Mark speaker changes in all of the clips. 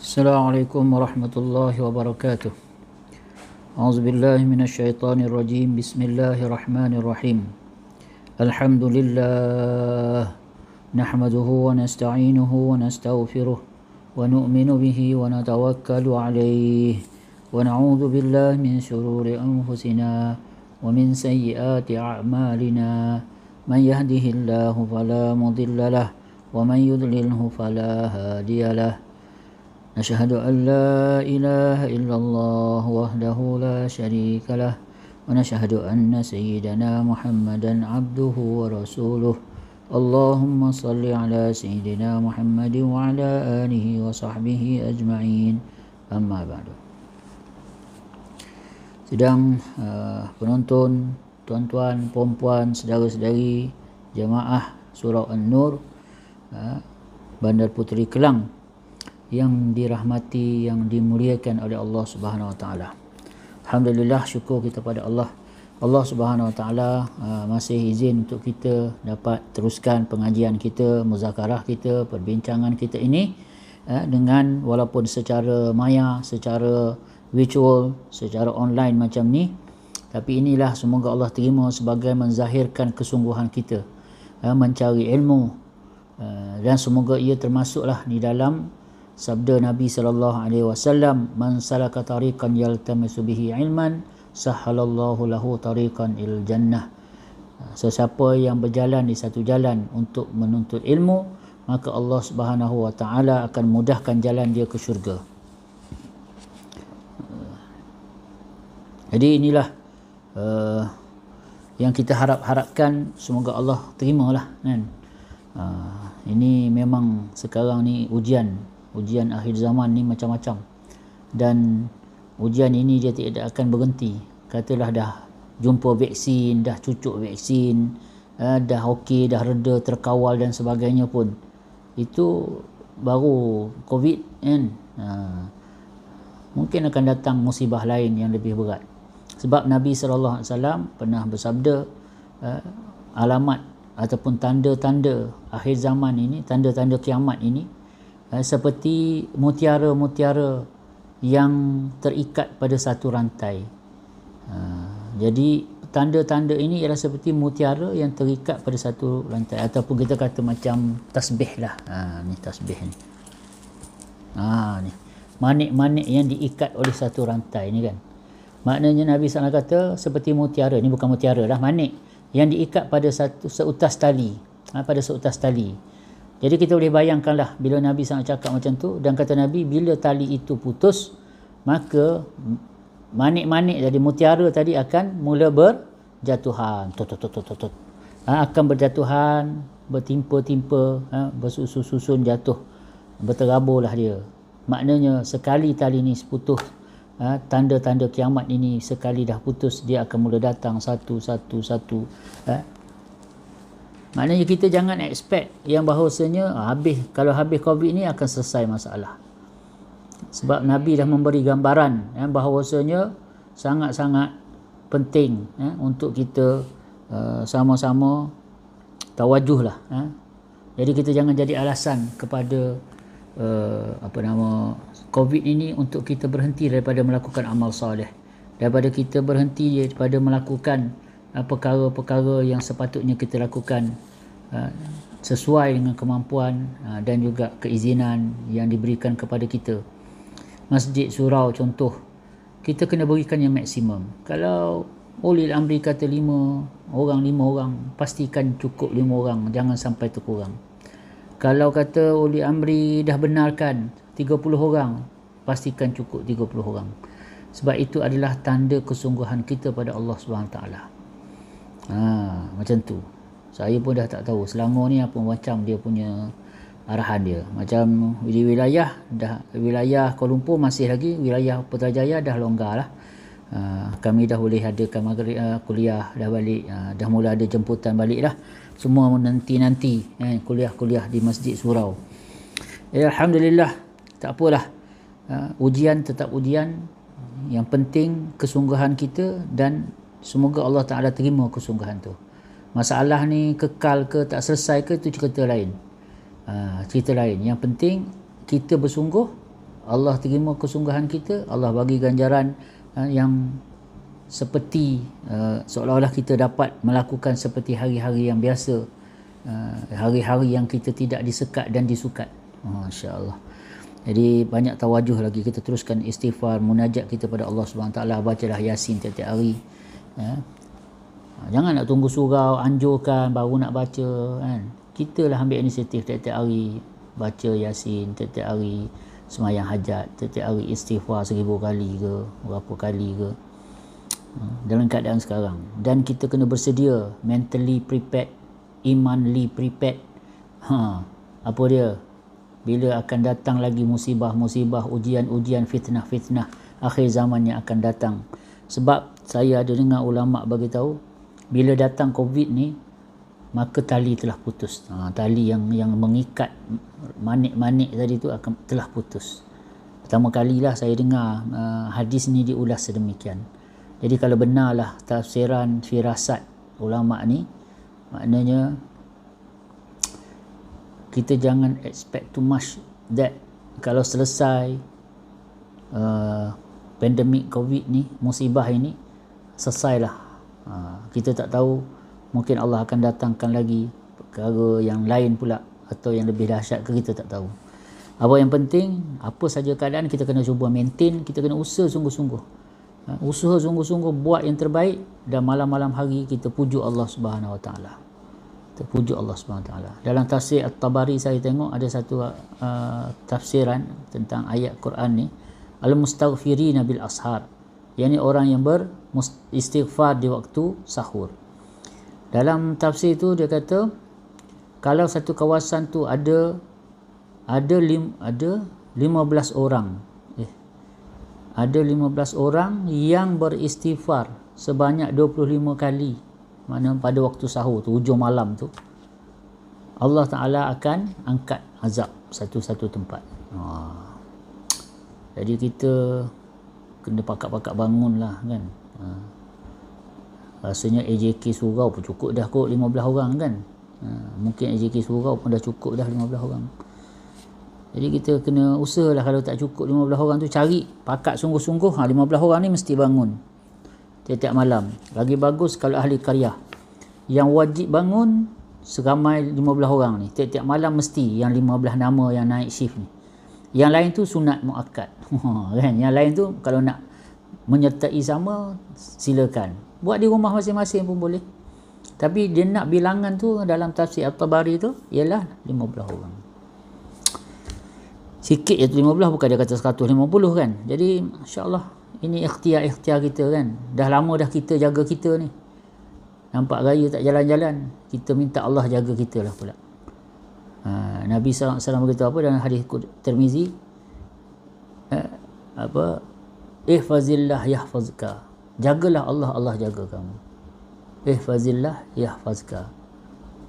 Speaker 1: Assalamualaikum warahmatullahi wabarakatuh. A'udzubillahi minasyaitonir rajim. Bismillahirrahmanirrahim. Alhamdulillah nahmaduhu wa nasta'inuhu wa nastaghfiruh wa nu'minu bihi wa natawakkalu alayhi wa na'udzu billahi min shururi anfusina wa min sayyiati a'malina. Man yahdihillahu fala mudilla lahu wa man yudlilhu fala hadiya lahu. أشهد أن لا إله إلا الله وحده لا شريك له ونشهد أن سيدنا محمدا عبده ورسوله اللهم صل على سيدنا محمد وعلى آله وصحبه أجمعين أما بعد. Sedang penonton, tuan-tuan, puan-puan, saudara-saudari jemaah Surau An-Nur Bandar Puteri Kelang yang dirahmati, yang dimuliakan oleh Allah Subhanahu Wa Taala. Alhamdulillah, syukur kita pada Allah. Allah Subhanahu Wa Taala masih izin untuk kita dapat teruskan pengajian kita, muzakarah kita, perbincangan kita ini dengan walaupun secara maya, secara virtual, secara online macam ni, tapi inilah semoga Allah terima sebagai menzahirkan kesungguhan kita mencari ilmu, dan semoga ia termasuklah di dalam sabda Nabi sallallahu alaihi wasallam, man salaka tariqan yaltamisu bihi ilman sahhalallahu lahu tariqan il jannah. Sesiapa yang berjalan di satu jalan untuk menuntut ilmu, maka Allah Subhanahu wa taala akan mudahkan jalan dia ke syurga. Jadi inilah yang kita harapkan, semoga Allah terimalah kan. Ini memang sekarang ni ujian akhir zaman ni macam-macam, dan ujian ini dia tidak akan berhenti. Katalah dah jumpa vaksin, dah cucuk vaksin, dah okey, dah reda, terkawal dan sebagainya pun, itu baru COVID kan. Mungkin akan datang musibah lain yang lebih berat. Sebab Nabi SAW pernah bersabda, alamat ataupun tanda-tanda akhir zaman ini, tanda-tanda kiamat ini, seperti mutiara-mutiara yang terikat pada satu rantai. Jadi tanda-tanda ini ialah seperti mutiara yang terikat pada satu rantai, ataupun kita kata macam tasbih lah. Ni tasbih ni. Ni manik-manik yang diikat oleh satu rantai ni kan. Maknanya Nabi SAW kata seperti mutiara. Ni bukan mutiara lah, manik yang diikat pada seutas tali, pada seutas tali. Jadi kita boleh bayangkanlah bila Nabi SAW cakap macam tu, dan kata Nabi, bila tali itu putus, maka manik-manik tadi, mutiara tadi akan mula berjatuhan. Akan berjatuhan, bertimpa-timpa, bersusun-susun jatuh, berteraburlah dia. Maknanya sekali tali ni putus, tanda-tanda kiamat ini sekali dah putus, dia akan mula datang satu. Maknanya kita jangan expect yang bahawasanya kalau habis COVID ni akan selesai masalah. Sebab Nabi dah memberi gambaran bahawasanya sangat-sangat penting untuk kita sama-sama tawajuh lah. Jadi kita jangan jadi alasan kepada COVID ini untuk kita berhenti daripada melakukan amal soleh, daripada kita berhenti daripada melakukan perkara-perkara yang sepatutnya kita lakukan sesuai dengan kemampuan dan juga keizinan yang diberikan kepada kita. Masjid surau contoh, kita kena berikan yang maksimum. Kalau ulil amri kata 5 orang, pastikan cukup 5 orang, jangan sampai terkurang. Kalau kata ulil amri dah benarkan 30 orang, pastikan cukup 30 orang. Sebab itu adalah tanda kesungguhan kita pada Allah SWT. Macam tu. Saya pun dah tak tahu Selangor ni apa macam dia punya arahan dia. Macam di wilayah Kuala Lumpur masih lagi, wilayah Putrajaya dah longgar lah. Kami dah boleh adakan kuliah dah balik, dah mula ada jemputan balik lah. Semua menanti-nanti kuliah-kuliah di Masjid Surau. Alhamdulillah, tak apalah. Ujian tetap ujian. Yang penting kesungguhan kita, dan semoga Allah Ta'ala terima kesungguhan tu. Masalah ni kekal ke tak selesai ke, itu cerita lain. Yang penting kita bersungguh, Allah terima kesungguhan kita, Allah bagi ganjaran yang seperti seolah-olah kita dapat melakukan seperti hari-hari yang biasa, hari-hari yang kita tidak disekat dan disukat. Masya-Allah. Jadi banyak tawajuh lagi, kita teruskan istighfar, munajat kita pada Allah Subhanahu Taala, bacalah Yasin tiap-tiap hari. Jangan nak tunggu surau anjurkan baru nak baca kan. Kita lah ambil inisiatif tiap-tiap hari baca Yasin, tiap-tiap hari semayang hajat, tiap-tiap hari istighfar 1000 kali ke berapa kali ke, dalam keadaan sekarang. Dan kita kena bersedia, mentally prepared, imanly prepared. Apa dia? Bila akan datang lagi musibah-musibah, ujian-ujian, fitnah-fitnah akhir zaman yang akan datang. Sebab saya ada dengar ulama' bagi tahu, bila datang COVID ni, maka tali telah putus. Tali yang mengikat manik-manik tadi tu telah putus. Pertama kalilah saya dengar hadis ni diulas sedemikian. Jadi kalau benarlah tafsiran firasat ulama' ni, maknanya kita jangan expect too much that kalau selesai pandemik COVID ni, musibah ini selesailah. Kita tak tahu, mungkin Allah akan datangkan lagi perkara yang lain pula atau yang lebih dahsyat ke, kita tak tahu. Apa yang penting, apa saja keadaan, kita kena cuba maintain, kita kena usaha sungguh-sungguh. Usaha sungguh-sungguh buat yang terbaik, dan malam-malam hari kita pujuk Allah Subhanahu Wa Taala. Kita pujuk Allah Subhanahu Wa Taala. Dalam tafsir At-Tabari saya tengok ada satu tafsiran tentang ayat Quran ni, al-mustaghfirina bil ashar, yakni orang yang beristighfar di waktu sahur. Dalam tafsir tu dia kata, kalau satu kawasan tu ada 15 orang, ada 15 orang yang beristighfar sebanyak 25 kali, mana pada waktu sahur tu, hujung malam tu, Allah Ta'ala akan angkat azab satu-satu tempat. Jadi kita kena pakak-pakak bangun lah kan. Rasanya AJK surau pun cukup dah kot 15 orang kan. Mungkin AJK surau pun dah cukup dah 15 orang. Jadi kita kena usaha lah, kalau tak cukup 15 orang tu, cari pakat sungguh-sungguh. 15 orang ni mesti bangun tiap-tiap malam. Lagi bagus kalau ahli karya, yang wajib bangun seramai 15 orang ni, tiap-tiap malam mesti, yang 15 nama yang naik shift ni. Yang lain tu sunat muakkad. Kan? Yang lain tu kalau nak menyertai sama, silakan. Buat di rumah masing-masing pun boleh. Tapi dia nak bilangan tu dalam tafsir At-Tabari tu ialah 15 orang. Sikit je tu 15, bukan dia kata 150 kan. Jadi insya-Allah ini ikhtiar kita kan. Dah lama dah kita jaga kita ni. Nampak raya tak jalan-jalan, kita minta Allah jaga kita lah pula. Nabi SAW berkata apa dalam hadis Tirmizi, ihfazillah yahfazka, jagalah Allah, Allah jaga kamu. Ihfazillah yahfazka,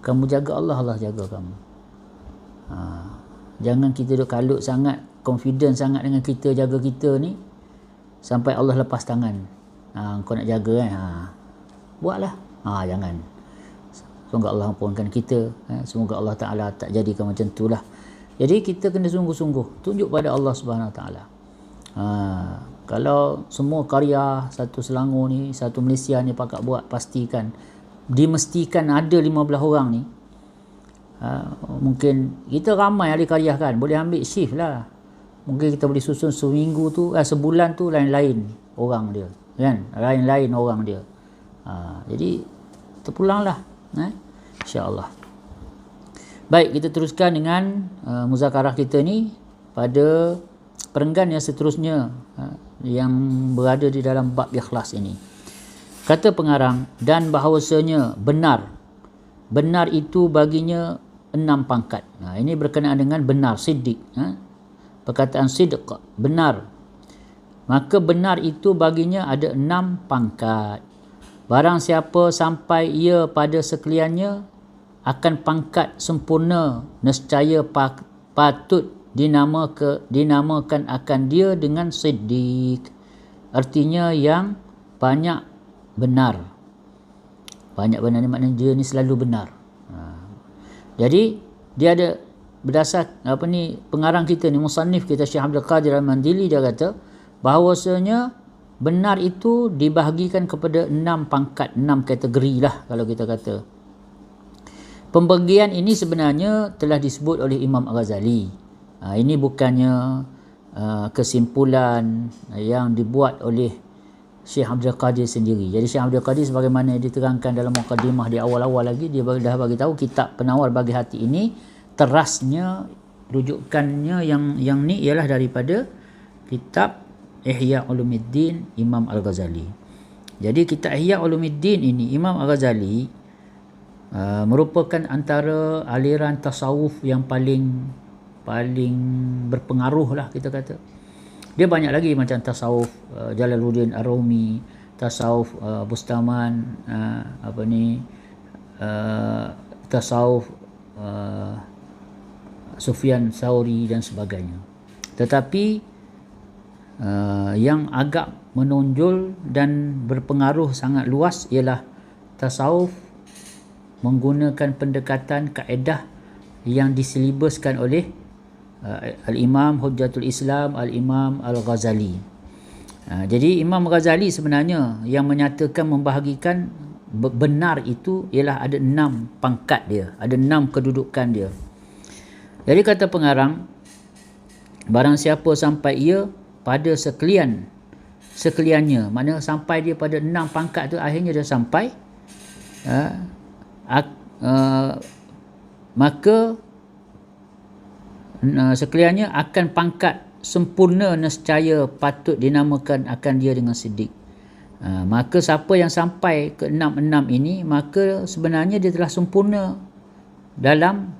Speaker 1: kamu jaga Allah, Allah jaga kamu. Jangan kita duk kalut sangat, confident sangat dengan kita jaga kita ni, sampai Allah lepas tangan. Kau nak jaga kan, buatlah. Jangan. Semoga Allah ampunkan kita. Semoga Allah Ta'ala tak jadikan macam tu lah. Jadi kita kena sungguh-sungguh tunjuk pada Allah Subhanahu Wa Ta'ala. Kalau semua karya satu Selangor ni, satu Malaysia ni pakat buat, pastikan, dimestikan ada 15 orang ni. Mungkin kita ramai ahli karya kan, boleh ambil shift lah. Mungkin kita boleh susun seminggu tu, sebulan tu lain-lain orang dia kan, lain-lain orang dia. Jadi terpulanglah, insya-Allah. Baik, kita teruskan dengan muzakarah kita ni pada perenggan yang seterusnya, yang berada di dalam bab ikhlas ini. Kata pengarang, dan bahawasanya benar itu baginya 6 pangkat. Ini berkenaan dengan benar, siddiq. Perkataan sidq, benar. Maka benar itu baginya ada 6 pangkat. Barang siapa sampai ia pada sekaliannya akan pangkat sempurna, nescaya patut dinamakan akan dia dengan siddiq. Artinya yang banyak benar. Banyak benar ni maknanya dia ni selalu benar. Jadi dia ada berdasar pengarang kita ni, musannif kita Syekh Abdul Qadir Al-Mandili, dia kata bahawasanya benar itu dibahagikan kepada 6 pangkat, 6 kategori lah kalau kita kata. Pembagian ini sebenarnya telah disebut oleh Imam Al-Ghazali. Ini bukannya kesimpulan yang dibuat oleh Syekh Abdul Qadir sendiri. Jadi Syekh Abdul Qadir sebagaimana diterangkan dalam mukadimah di awal-awal lagi, dia dah bagi tahu kitab Penawar Bagi Hati ini terasnya, rujukannya yang ni ialah daripada kitab Ihya Ulumuddin Imam Al-Ghazali. Jadi kitab Ihya Ulumuddin ini Imam Al-Ghazali merupakan antara aliran tasawuf yang paling berpengaruh lah kita kata. Dia banyak lagi macam tasawuf Jalaluddin Ar-Rumi, tasawuf Bustaman, tasawuf Sufyan Tsauri dan sebagainya. Tetapi yang agak menonjol dan berpengaruh sangat luas ialah tasawuf menggunakan pendekatan kaedah yang disilibuskan oleh Al-Imam Hujjatul Islam Al-Imam Al-Ghazali. Jadi Imam Ghazali sebenarnya yang menyatakan membahagikan benar itu ialah ada 6 pangkat dia, ada 6 kedudukan dia. Jadi kata pengarang, barang siapa sampai ia pada sekaliannya, maknanya sampai dia pada 6 pangkat tu, akhirnya dia sampai, maka sekaliannya akan pangkat sempurna nescaya patut dinamakan akan dia dengan siddiq. Maka siapa yang sampai ke 6 ini, maka sebenarnya dia telah sempurna dalam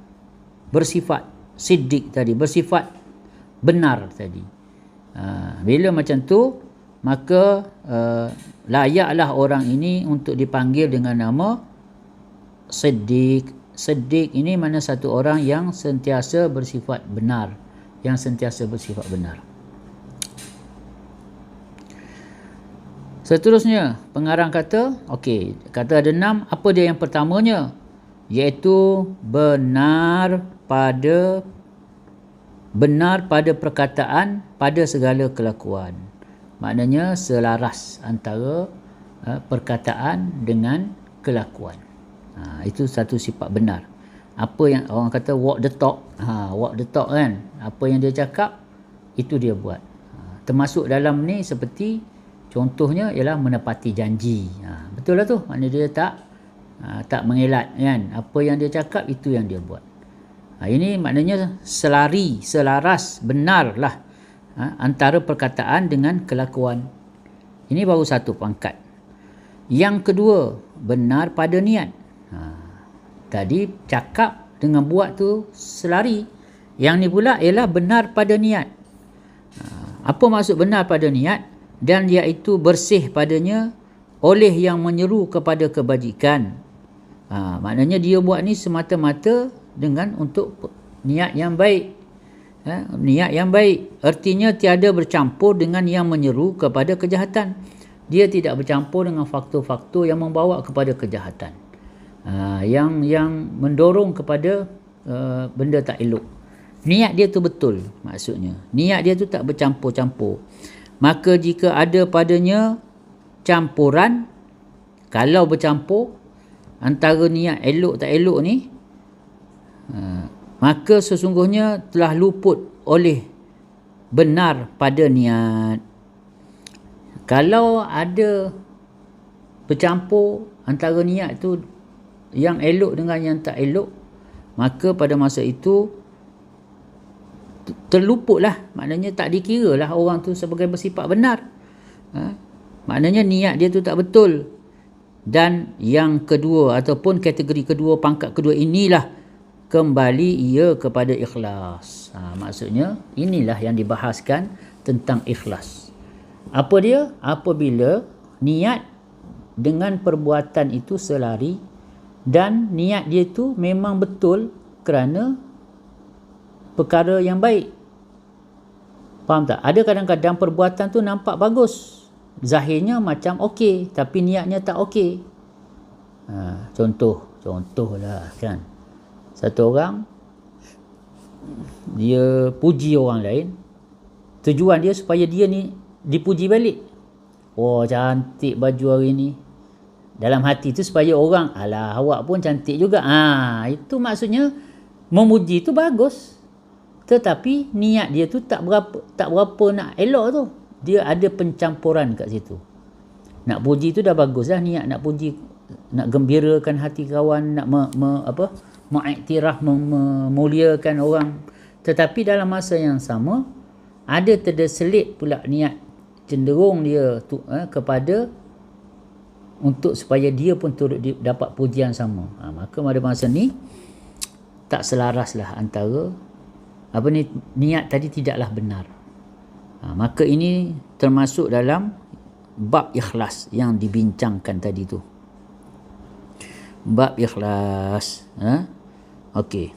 Speaker 1: bersifat siddiq tadi, bersifat benar tadi. Bila macam tu, maka layaklah orang ini untuk dipanggil dengan nama siddiq. Siddiq ini mana satu orang yang sentiasa bersifat benar, yang sentiasa bersifat benar. Seterusnya pengarang kata, kata ada 6. Apa dia yang pertamanya? Iaitu benar pada perkataan, pada segala kelakuan. Maknanya selaras antara perkataan dengan kelakuan. Itu satu sifat benar. Apa yang orang kata walk the talk, walk the talk kan, apa yang dia cakap itu dia buat. Termasuk dalam ni seperti contohnya ialah menepati janji. Betul lah tu, maknanya dia tak mengelak kan, apa yang dia cakap itu yang dia buat. Ini maknanya selaras, benar lah antara perkataan dengan kelakuan. Ini baru satu pangkat. Yang kedua, benar pada niat. Tadi cakap dengan buat tu selari. Yang ni pula ialah benar pada niat. Apa maksud benar pada niat? Dan iaitu bersih padanya oleh yang menyeru kepada kebajikan. Maknanya dia buat ni semata-mata dengan untuk niat yang baik. Niat yang baik artinya tiada bercampur dengan yang menyeru kepada kejahatan. Dia tidak bercampur dengan faktor-faktor yang membawa kepada kejahatan, yang mendorong kepada benda tak elok. Niat dia tu betul, maksudnya niat dia tu tak bercampur-campur. Maka jika ada padanya campuran, kalau bercampur antara niat elok tak elok ni, maka sesungguhnya telah luput oleh benar pada niat. Kalau ada bercampur antara niat tu yang elok dengan yang tak elok, maka pada masa itu terluputlah, maknanya tak dikiralah orang tu sebagai bersifat benar. Maknanya niat dia tu tak betul. Dan yang kedua ataupun kategori kedua, pangkat kedua inilah kembali ia kepada ikhlas. Maksudnya inilah yang dibahaskan tentang ikhlas. Apa dia? Apabila niat dengan perbuatan itu selari dan niat dia tu memang betul kerana perkara yang baik. Faham tak? Ada kadang-kadang perbuatan tu nampak bagus, zahirnya macam okey, tapi niatnya tak okey. Contoh lah kan, satu orang dia puji orang lain, tujuan dia supaya dia ni dipuji balik. Oh, cantik baju hari ni. Dalam hati tu supaya orang, alah awak pun cantik juga. Itu maksudnya memuji tu bagus. Tetapi niat dia tu tak berapa nak elok tu. Dia ada pencampuran kat situ. Nak puji tu dah bagus dah, niat nak puji, nak gembirakan hati kawan, nak mengiktiraf, memuliakan orang. Tetapi dalam masa yang sama ada terselit pula niat cenderung dia kepada untuk supaya dia pun turut dapat pujian sama. Maka pada masa ni tak selaraslah antara niat tadi tidaklah benar. Maka ini termasuk dalam bab ikhlas yang dibincangkan tadi tu. Bab ikhlas. Okey.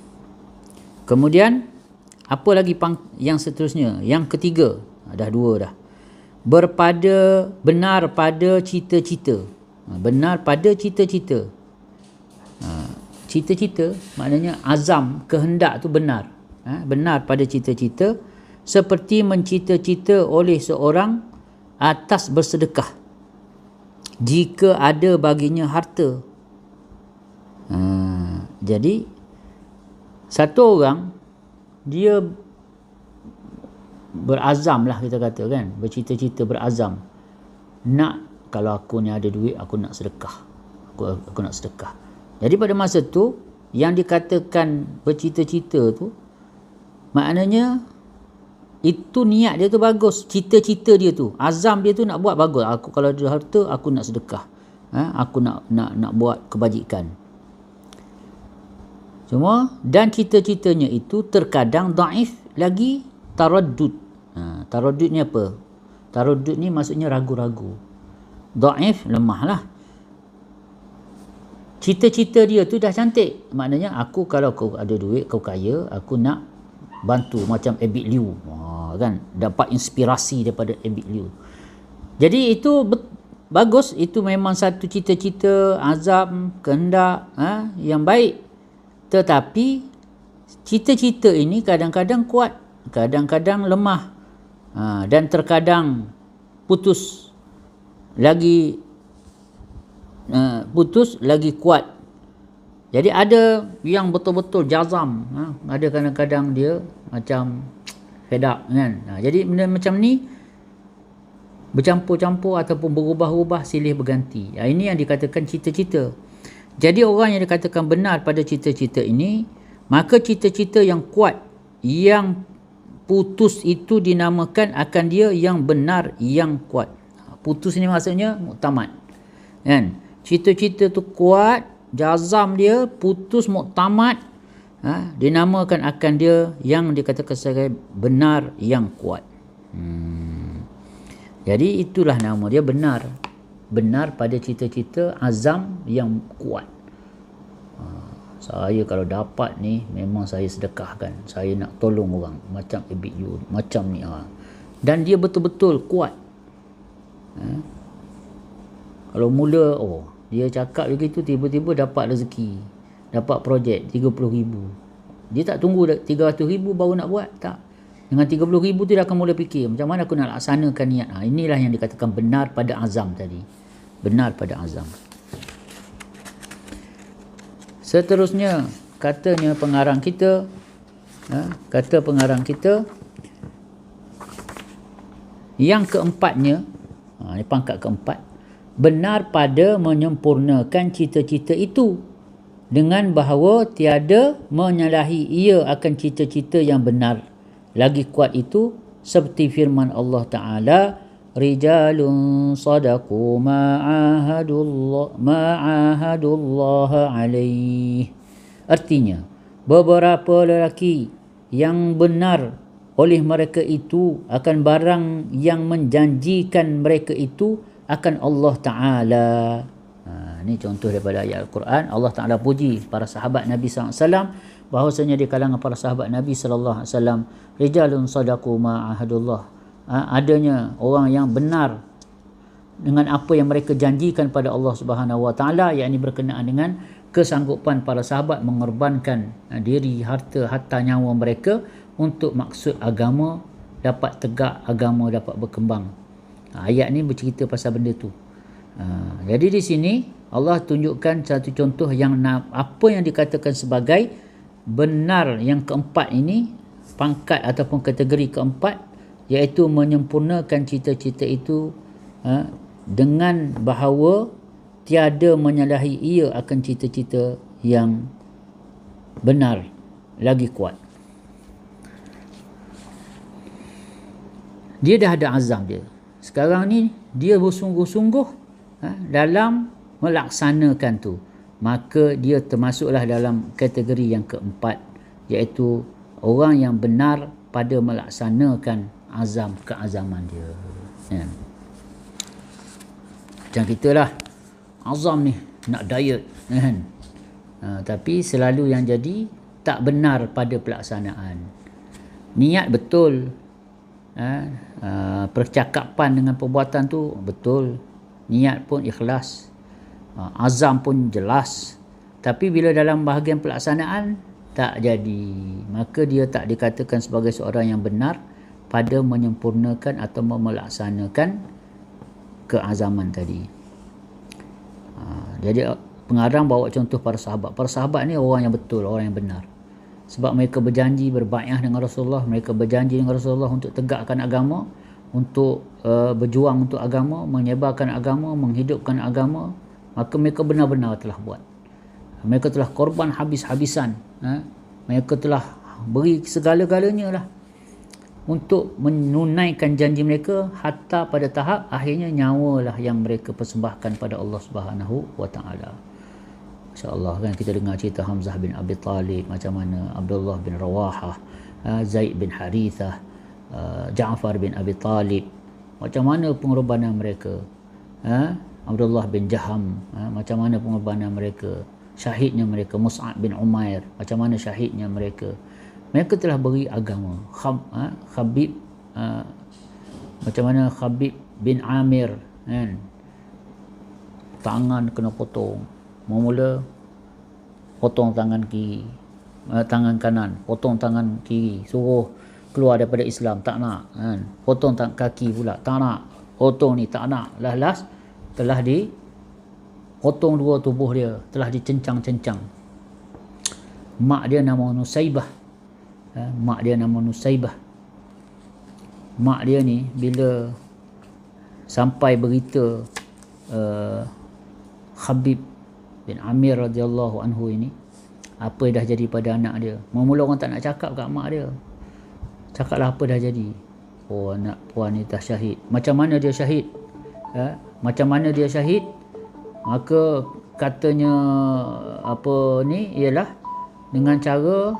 Speaker 1: Kemudian apa lagi yang seterusnya? Yang ketiga. Dah dua dah. Benar pada cita-cita. Benar pada cita-cita. Cita-cita maknanya azam, kehendak tu benar. Benar pada cita-cita, seperti mencita-cita oleh seorang atas bersedekah jika ada baginya harta. Jadi satu orang dia berazam lah, kita kata kan, bercita-cita, berazam nak, kalau aku ni ada duit aku nak sedekah, aku nak sedekah. Jadi pada masa tu yang dikatakan bercita-cita tu maknanya itu niat dia tu bagus, cita-cita dia tu, azam dia tu nak buat bagus. Aku kalau ada harta aku nak sedekah, aku nak buat kebajikan. Cuma dan cita-citanya itu terkadang daif lagi taraddud. Taraddud ni apa? Taraddud ni maksudnya ragu-ragu. Daif, lemah lah. Cita-cita dia tu dah cantik. Maknanya aku kalau kau ada duit, kau kaya, aku nak bantu macam Abid Liu. Kan? Dapat inspirasi daripada Abid Liu. Jadi itu bagus. Itu memang satu cita-cita, azam, kehendak yang baik. Tetapi cita-cita ini kadang-kadang kuat, kadang-kadang lemah, dan terkadang putus lagi kuat. Jadi ada yang betul-betul jazam, ada kadang-kadang dia macam fed up kan. Jadi benda macam ni bercampur-campur ataupun berubah-ubah, silih berganti. Ini yang dikatakan cita-cita. Jadi orang yang dikatakan benar pada cita-cita ini, maka cita-cita yang kuat, yang putus itu dinamakan akan dia yang benar, yang kuat. Putus ni maksudnya muktamad. Kan? Cita-cita tu kuat, jazam dia, putus, muktamad, dinamakan akan dia yang dikatakan sebagai benar, yang kuat. Jadi itulah nama dia, benar. Benar pada cita-cita, azam yang kuat. Saya kalau dapat ni memang saya sedekahkan, saya nak tolong orang macam Abid Liu, macam ni. Dan dia betul-betul kuat. Kalau mula dia cakap begitu, tiba-tiba dapat rezeki, dapat projek 30,000. Dia tak tunggu 300,000 baru nak buat, tak. Dengan 30,000 tu dia akan mula fikir macam mana aku nak laksanakan niat. Inilah yang dikatakan benar pada azam tadi. Benar pada azam. Seterusnya katanya pengarang kita, kata pengarang kita, yang keempatnya, ini pangkat keempat, benar pada menyempurnakan cita-cita itu dengan bahawa tiada menyalahi ia akan cita-cita yang benar lagi kuat itu, seperti firman Allah Ta'ala, rijalun sadaqu ma'ahadullah alaih. Artinya beberapa lelaki yang benar oleh mereka itu akan barang yang menjanjikan mereka itu akan Allah Ta'ala. Ini contoh daripada ayat Al-Quran. Allah Ta'ala puji para sahabat Nabi SAW, bahawasanya di kalangan para sahabat Nabi SAW, rijalun sadaqu ma'ahadullah, adanya orang yang benar dengan apa yang mereka janjikan pada Allah Subhanahu Wa Taala, yakni berkenaan dengan kesanggupan para sahabat mengorbankan diri, harta nyawa mereka untuk maksud agama dapat tegak, agama dapat berkembang. Ayat ni bercerita pasal benda tu. Jadi di sini Allah tunjukkan satu contoh yang apa yang dikatakan sebagai benar yang keempat ini, pangkat ataupun kategori keempat, iaitu menyempurnakan cita-cita itu dengan bahawa tiada menyalahi ia akan cita-cita yang benar lagi kuat. Dia dah ada azam dia. Sekarang ni dia bersungguh-sungguh dalam melaksanakan tu. Maka dia termasuklah dalam kategori yang keempat, iaitu orang yang benar pada melaksanakan keazaman dia. Ya. Macam kita lah, azam ni nak diet kan. Tapi selalu yang jadi tak benar pada pelaksanaan. Niat betul, percakapan dengan perbuatan tu betul, niat pun ikhlas, azam pun jelas, tapi bila dalam bahagian pelaksanaan tak jadi, maka dia tak dikatakan sebagai seorang yang benar pada menyempurnakan atau melaksanakan keazaman tadi. Jadi pengarang bawa contoh para sahabat. Para sahabat ni orang yang betul, orang yang benar. Sebab mereka berjanji berbai'ah dengan Rasulullah, mereka berjanji dengan Rasulullah untuk tegakkan agama, untuk berjuang untuk agama, menyebarkan agama, menghidupkan agama. Maka mereka benar-benar telah buat. Mereka telah korban habis-habisan. Mereka telah beri segala-galanya lah untuk menunaikan janji mereka, hatta pada tahap akhirnya nyawa lah yang mereka persembahkan pada Allah Subhanahu wa taala. Masya-Allah, kan kita dengar cerita Hamzah bin Abi Talib, macam mana Abdullah bin Rawahah, Zaid bin Harithah, Ja'far bin Abi Talib, macam mana pengorbanan mereka. Abdullah bin Jaham, macam mana pengorbanan mereka. Syahidnya mereka. Mus'ab bin Umair, macam mana syahidnya mereka. Mereka telah beri agama. Khabib, macam mana Khabib bin Amir, kan? Tangan kena potong. Mula potong tangan kiri, tangan kanan, potong tangan kiri, suruh keluar daripada Islam, tak nak, kan? Potong kaki pula, tak nak. Potong ni tak nak. Last telah potong dua tubuh dia, telah dicencang-cencang. Mak dia nama Nusaibah. Mak dia nama Nusaibah. Mak dia ni bila sampai berita Khabib bin Amir radhiyallahu anhu ini, apa yang dah jadi pada anak dia. Mula-mula orang tak nak cakap kat mak dia. Cakaplah apa dah jadi. Oh, anak puan ni dah syahid. Macam mana dia syahid? Macam mana dia syahid? Maka katanya apa ni ialah dengan cara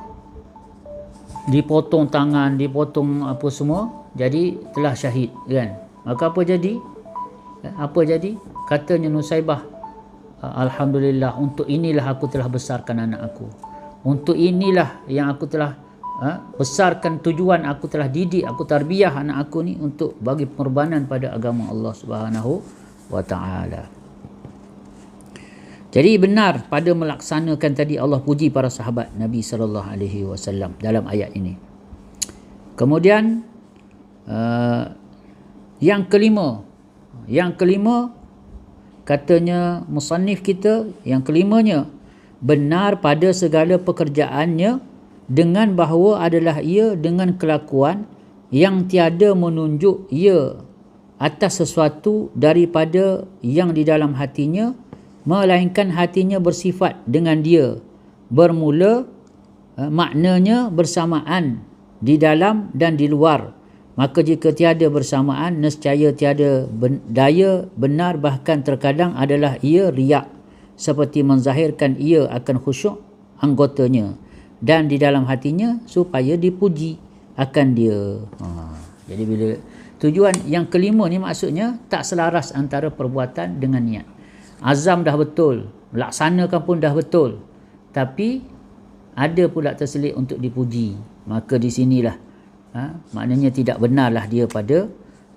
Speaker 1: dipotong tangan, dipotong apa semua, jadi telah syahid, kan? Maka apa jadi? Apa jadi? Katanya Nusaibah, alhamdulillah, untuk inilah aku telah besarkan anak aku. Untuk inilah yang aku telah besarkan, tujuan aku telah didik, aku tarbiyah anak aku ni untuk bagi pengorbanan pada agama Allah Subhanahu wa taala. Jadi benar pada melaksanakan tadi. Allah puji para sahabat Nabi sallallahu alaihi wasallam dalam ayat ini. Kemudian yang kelima katanya musannif kita, yang kelimanya, benar pada segala pekerjaannya dengan bahawa adalah ia dengan kelakuan yang tiada menunjuk ia atas sesuatu daripada yang di dalam hatinya, melainkan hatinya bersifat dengan dia, bermula maknanya bersamaan di dalam dan di luar. Maka jika tiada bersamaan, nescaya tiada daya benar, bahkan terkadang adalah ia riak, seperti menzahirkan ia akan khusyuk anggotanya dan di dalam hatinya supaya dipuji akan dia. Jadi bila tujuan yang kelima ni, maksudnya tak selaras antara perbuatan dengan niat. Azam dah betul, laksanakan pun dah betul, tapi ada pula terselit untuk dipuji. Maka di sinilah maknanya tidak benarlah dia pada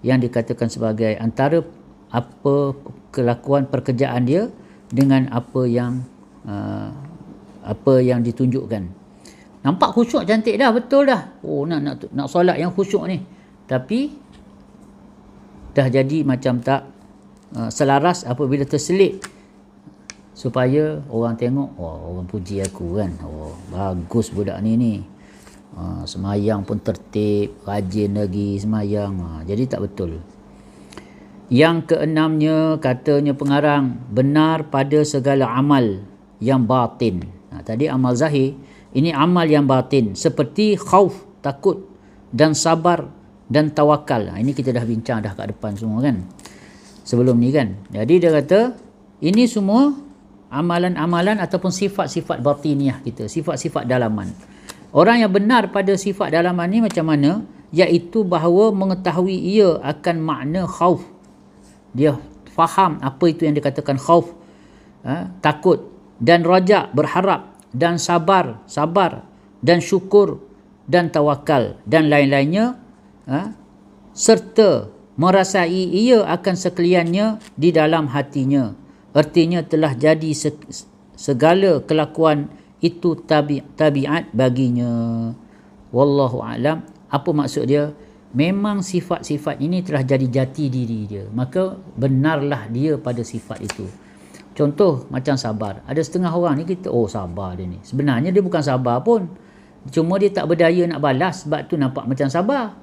Speaker 1: yang dikatakan sebagai antara apa kelakuan pekerjaan dia dengan apa yang apa yang ditunjukkan. Nampak khusyuk cantik dah, betul dah. Oh, nak solat yang khusyuk ni. Tapi dah jadi macam tak selaras apabila terselit, supaya orang tengok, oh, orang puji aku kan, oh bagus budak ni. Semayang pun tertib, rajin lagi semayang. Jadi tak betul. Yang keenamnya, katanya pengarang, benar pada segala amal yang batin. Tadi amal zahir, ini amal yang batin, seperti khauf, takut, dan sabar, dan tawakal. Ini kita dah bincang dah kat depan semua kan, sebelum ni kan. Jadi dia kata ini semua amalan-amalan ataupun sifat-sifat batiniah kita, sifat-sifat dalaman. Orang yang benar pada sifat dalaman ni macam mana? Iaitu bahawa mengetahui ia akan makna khauf. Dia faham apa itu yang dikatakan khauf, takut, dan raja, berharap, dan sabar, dan syukur, dan tawakal, dan lain-lainnya, serta merasai ia akan sekaliannya di dalam hatinya. Artinya telah jadi segala kelakuan itu tabiat baginya. Wallahu a'lam. Apa maksud dia? Memang sifat-sifat ini telah jadi jati diri dia, maka benarlah dia pada sifat itu. Contoh macam sabar. Ada setengah orang ni kita, oh sabar dia ni, sebenarnya dia bukan sabar pun, cuma dia tak berdaya nak balas, sebab tu nampak macam sabar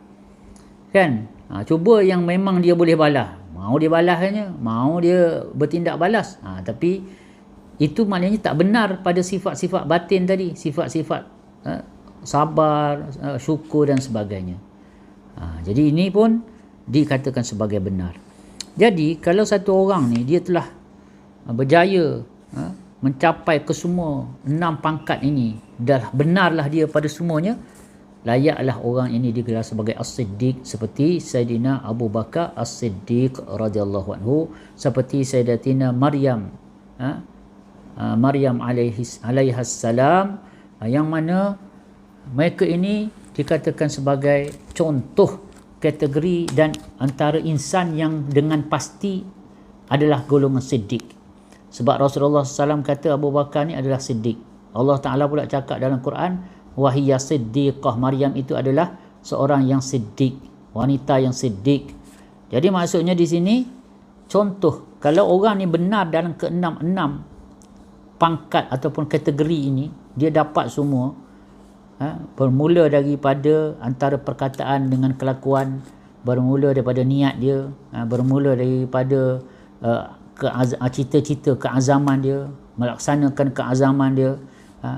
Speaker 1: kan. Cuba yang memang dia boleh balas, mau dia balas hanya, mau dia bertindak balas, tapi itu maknanya tak benar pada sifat-sifat batin tadi, sifat-sifat sabar, syukur dan sebagainya. Jadi ini pun dikatakan sebagai benar. Jadi kalau satu orang ni dia telah berjaya mencapai kesemua 6 pangkat ini, dah benarlah dia pada semuanya, layaklah orang ini digelar sebagai As-Siddiq, seperti Sayyidina Abu Bakar As-Siddiq radhiyallahu anhu, seperti Sayyidatina Maryam alaihis salam, yang mana mereka ini dikatakan sebagai contoh kategori dan antara insan yang dengan pasti adalah golongan siddiq. Sebab Rasulullah SAW kata Abu Bakar ni adalah siddiq. Allah Ta'ala pula cakap dalam Quran, wahiyya siddiqah, Maryam itu adalah seorang yang siddiq, wanita yang siddiq. Jadi maksudnya di sini contoh, kalau orang ni benar dalam keenam pangkat ataupun kategori ini, dia dapat semua, bermula daripada antara perkataan dengan kelakuan, bermula daripada niat dia, bermula daripada cita-cita keazaman dia, melaksanakan keazaman dia,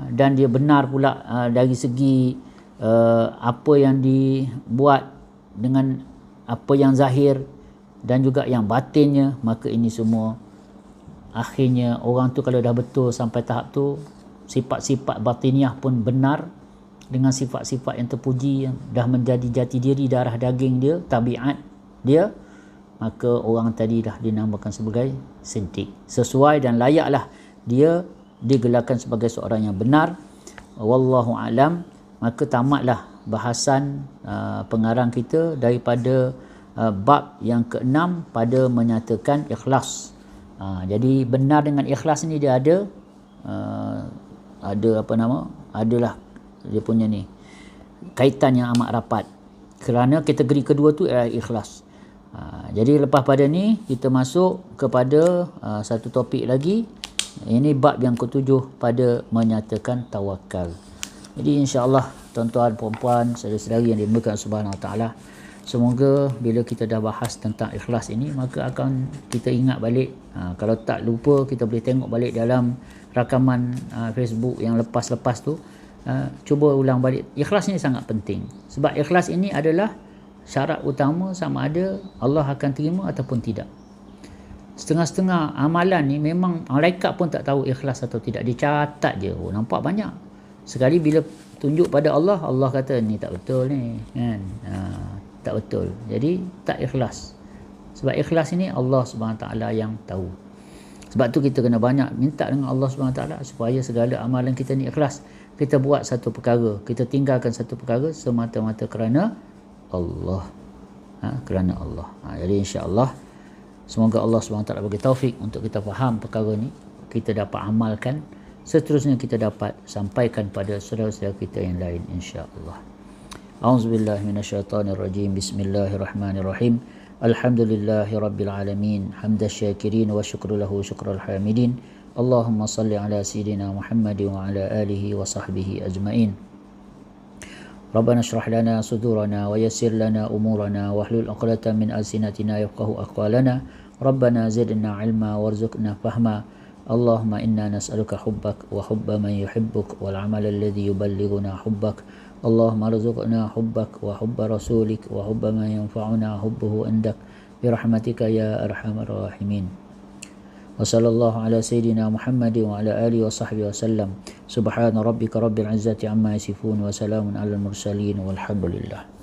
Speaker 1: dan dia benar pula dari segi apa yang dibuat dengan apa yang zahir dan juga yang batinnya, maka ini semua akhirnya orang tu kalau dah betul sampai tahap tu, sifat-sifat batiniah pun benar dengan sifat-sifat yang terpuji, yang dah menjadi jati diri, darah daging dia, tabiat dia, maka orang tadi dah dinamakan sebagai siddiq, sesuai dan layaklah dia digelarkan sebagai seorang yang benar. Wallahu alam. Maka tamatlah bahasan pengarang kita daripada bab yang ke-6 pada menyatakan ikhlas. Jadi benar dengan ikhlas ni dia ada adalah dia punya ni kaitan yang amat rapat, kerana kategori kedua tu ialah ikhlas. Jadi lepas pada ni kita masuk kepada satu topik lagi. Ini bab yang ke-7 pada menyatakan tawakal. Jadi insya-Allah tuan-tuan puan-puan, saudara-saudari yang dimuliakan Subhanahu Wa Taala, semoga bila kita dah bahas tentang ikhlas ini, maka akan kita ingat balik. Kalau tak lupa, kita boleh tengok balik dalam rakaman Facebook yang lepas-lepas tu. Cuba ulang balik. Ikhlas ni sangat penting, sebab ikhlas ini adalah syarat utama sama ada Allah akan terima ataupun tidak. Setengah-setengah amalan ni memang malaikat pun tak tahu ikhlas atau tidak, dia catat je. Oh, nampak banyak. Sekali bila tunjuk pada Allah, Allah kata ni tak betul ni kan, tak betul, jadi tak ikhlas. Sebab ikhlas ini Allah Subhanahu Taala yang tahu. Sebab tu kita kena banyak minta dengan Allah Subhanahu Taala supaya segala amalan kita ni ikhlas. Kita buat satu perkara, kita tinggalkan satu perkara semata-mata kerana Allah, kerana Allah. Jadi insya-Allah semoga Allah SWT bagi taufik untuk kita faham perkara ni, kita dapat amalkan seterusnya kita dapat sampaikan pada saudara-saudara kita yang lain, insya-Allah. A'udzubillahi minasyaitonirrajim. Bismillahirrahmanirrahim. Alhamdulillahirabbil alamin. Hamdasyakirin wa syukru lahu syukral hamidin. Allahumma salli ala sayyidina Muhammadin wa ala alihi wa sahbihi ajmain. Rabbana shrah lana sudurana wa yassir lana umurana wahlul 'uqdatam min alsinatina yafqahu aqwalana. Rabbana zidna 'ilma warzuqna fahma. Allahumma inna nas'aluka hubbak wa hubba man yuhibbuk wal 'amala alladhi yuballighuna hubbak. Allahumma arzuqna hubbak wa hubba rasulik wa hubba man yanfa'una hubbuhu indak birahmatika ya arhamar rahimin. Wa sallallahu ala sayyidina Muhammadin wa ala alihi wa sahbihi wasallam. Subhana rabbika rabbil izzati amma yasifun wa salamun alal mursalin walhamdulillah.